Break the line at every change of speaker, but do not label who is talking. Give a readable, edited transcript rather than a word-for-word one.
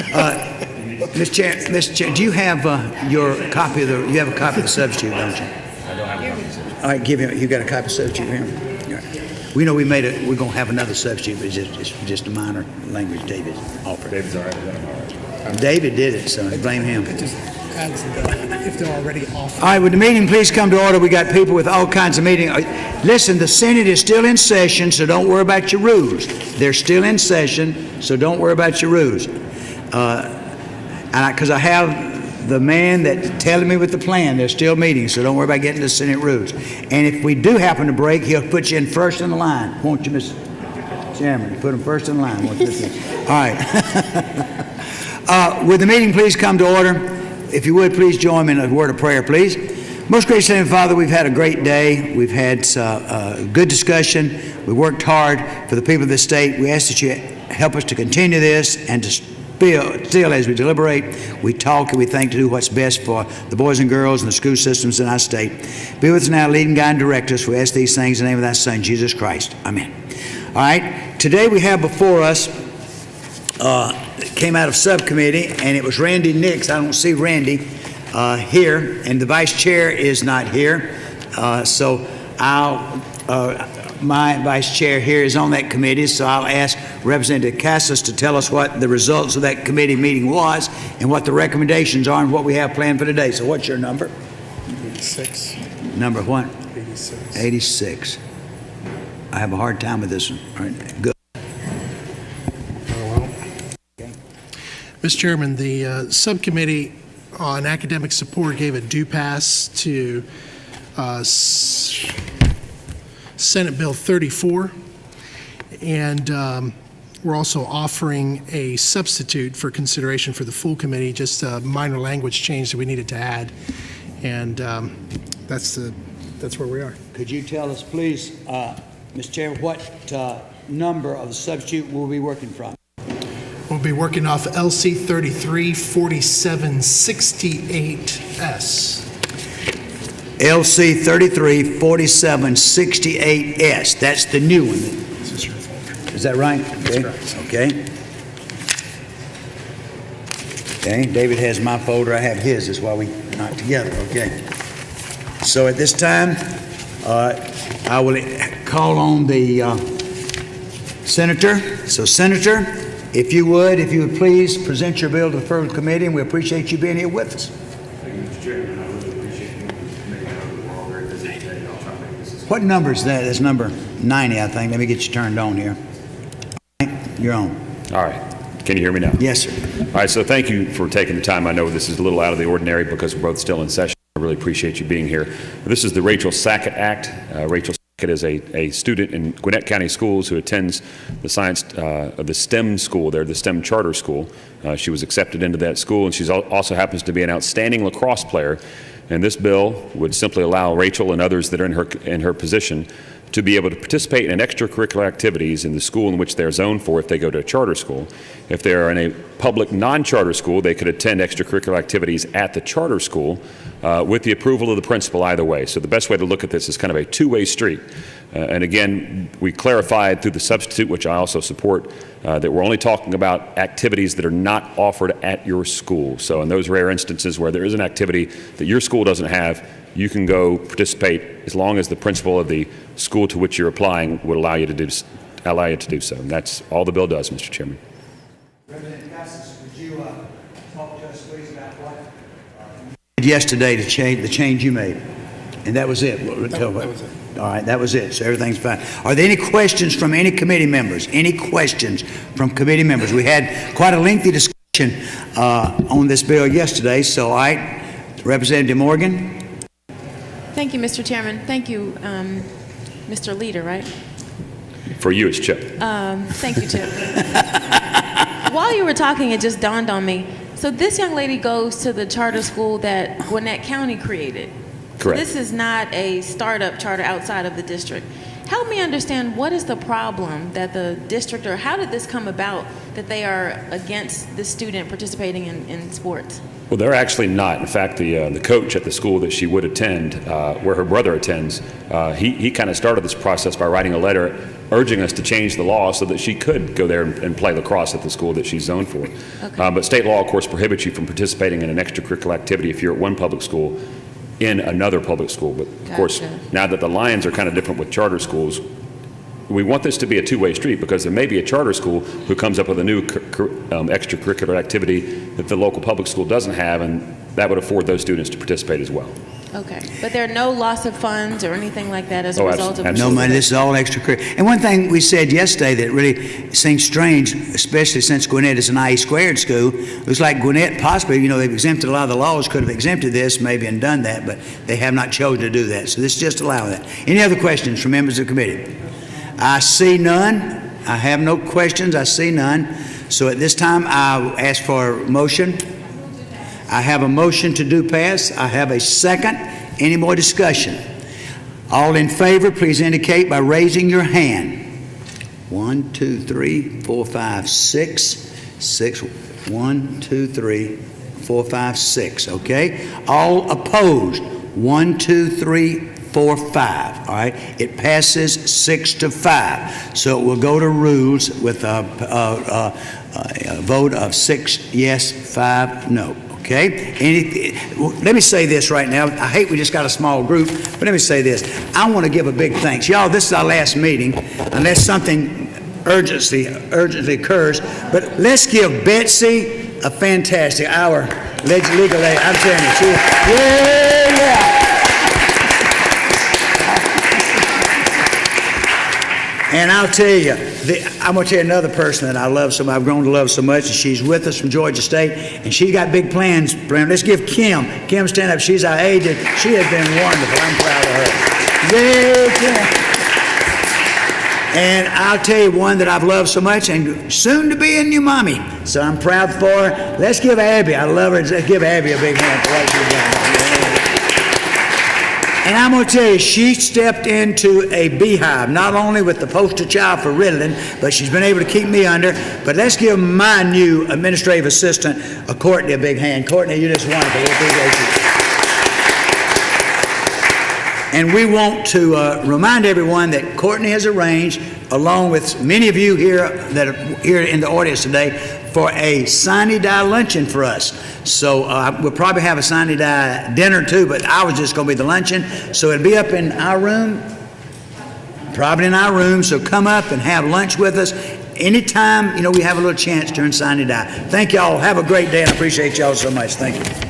Mr. Chair, do you have your copy of the? You have a copy of the substitute, don't you?
I don't have one.
All right, give him. You got a copy of the substitute here? All right. We know we made it. We're gonna have another substitute, but it's just a minor language David offered.
David's all right with that. All right.
David did it, so blame him.
It just adds if they're already off.
All right, would the meeting please come to order? We got people with all kinds of meetings. Listen, the Senate is still in session, so don't worry about your rules. They're still in session, so don't worry about your rules. Because I have the man that's telling me with the plan, they're still meeting, so don't worry about getting the Senate rules. And if we do happen to break, he'll put you in first in the line, won't you, Mr. Chairman? Put him first in the line. Won't you? All right. Would the meeting please come to order? If you would, please join me in a word of prayer, please. Most gracious Heavenly Father, we've had a great day. We've had good discussion. We worked hard for the people of this state. We ask that you help us to continue this and to still, as we deliberate, we talk and we think to do what's best for the boys and girls and the school systems in our state. Be with us now, lead and guide and direct us. We ask these things in the name of thy Son, Jesus Christ. Amen. All right. Today we have before us, came out of subcommittee, and it was Randy Nix. I don't see Randy here, and the vice chair is not here. So my vice chair here is on that committee, so I'll ask Representative Cassis to tell us what the results of that committee meeting was and what the recommendations are and what we have planned for today. So what's your number?
86.
Number what?
86.
86. I have a hard time with this one. All right, good.
Mr. Chairman, the subcommittee on academic support gave a due pass to Senate Bill 34, and we're also offering a substitute for consideration for the full committee, just a minor language change that we needed to add, and that's where we are.
Could you tell us, please, Mr. Chair, what number of the substitute we'll be working from?
We'll be working off LC 334768S.
LC 334768S. That's the new one. Is that right? Okay. Okay. Okay. David has my folder. I have his. That's why we not together. Okay. So at this time, I will call on the senator. So, Senator, if you would please present your bill to the federal committee, and we appreciate you being here with us.
Thank you, Mr. Chairman. I really appreciate you making it over. We're all very busy today. I'll try to make this.
What number is that? That's number 90, I think. Let me get you turned on here. You're on.
All right. Can you hear me now?
Yes, sir.
All right. So thank you for taking the time. I know this is a little out of the ordinary because we're both still in session. I really appreciate you being here. This is the Rachel Sackett Act. Rachel Sackett is a student in Gwinnett County Schools who attends the the STEM school there, the STEM charter school. She was accepted into that school, and she also happens to be an outstanding lacrosse player. And this bill would simply allow Rachel and others that are in her position to be able to participate in extracurricular activities in the school in which they're zoned for if they go to a charter school. If they're in a public non-charter school, they could attend extracurricular activities at the charter school with the approval of the principal either way. So the best way to look at this is kind of a two-way street. And again, we clarified through the substitute, which I also support, that we're only talking about activities that are not offered at your school. So in those rare instances where there is an activity that your school doesn't have, you can go participate as long as the principal of the school to which you're applying would allow you to do so. And that's all the bill does, Mr. Chairman.
Representative Cassis, would you talk to us, please, about what you did yesterday to change the change you made? And that was it.
That was it.
All right, that was it. So everything's fine. Are there any questions from any committee members? Any questions from committee members? We had quite a lengthy discussion on this bill yesterday. So, all right, Representative Morgan.
Thank you, Mr. Chairman. Thank you, Mr. Leader, right?
For you, it's Chip.
Thank you, Chip. While you were talking, it just dawned on me. So this young lady goes to the charter school that Gwinnett County created.
Correct.
This is not a startup charter outside of the district. help me understand, what is the problem that the district, or how did this come about that they are against the student participating in sports?
Well, they're actually not. In fact, the coach at the school that she would attend, where her brother attends, he kind of started this process by writing a letter urging us to change the law so that she could go there and play lacrosse at the school that she's zoned for.
Okay.
But state law, of course, prohibits you from participating in an extracurricular activity if you're at one public school in another public school. But of course,
Gotcha.
now that the lines are kind of different with charter schools, we want this to be a two-way street, because there may be a charter school who comes up with a new extracurricular activity that the local public school doesn't have, and that would afford those students to participate as well.
Okay, but there are no loss of funds or anything like that as a
Oh,
result of
absolutely.
No money, this is all extracurricular. And one thing we said yesterday that really seems strange, especially since Gwinnett is an IE squared school, it was like Gwinnett possibly, they've exempted a lot of the laws, could have exempted this maybe and done that, but they have not chosen to do that. So this just allowing that. Any other questions from members of the committee? I see none. I have no questions. I see none. So at this time, I ask for a motion. I have a motion to do pass. I have a second. Any more discussion? All in favor, please indicate by raising your hand. 1, 2, 3, 4, 5, 6. 6. 1, 2, 3, 4, 5, 6. Okay? All opposed. 1, 2, 3, 4, 5. All right? It passes 6-5. So it will go to rules with a vote of 6 yes, 5 no. Okay? Let me say this right now. I hate we just got a small group, but let me say this. I want to give a big thanks. Y'all, this is our last meeting, unless something urgently occurs. But let's give Betsy a fantastic, our legal aid. I'm telling you, yeah. And I'll tell you, I'm going to tell you another person that I love so much, I've grown to love so much, and she's with us from Georgia State, and she's got big plans. Let's give Kim. Kim, stand up. She's our agent. She has been wonderful. I'm proud of her. Yay, Kim. And I'll tell you one that I've loved so much, and soon to be a new mommy. So I'm proud for her. Let's give Abby. I love her. Let's give Abby a big hand for what she's done. And I'm going to tell you, she stepped into a beehive, not only with the poster child for Ritalin, but she's been able to keep me under. But let's give my new administrative assistant, Courtney, a big hand. Courtney, you're just wonderful. We appreciate you. And we want to remind everyone that Courtney has arranged, along with many of you here that are here in the audience today, for a sine die luncheon for us. So we'll probably have a sine die dinner too, but I was just going to be the luncheon. So it'll be up in our room, probably in our room. So come up and have lunch with us. Anytime, we have a little chance during sine die. Thank y'all. Have a great day, and I appreciate y'all so much. Thank you.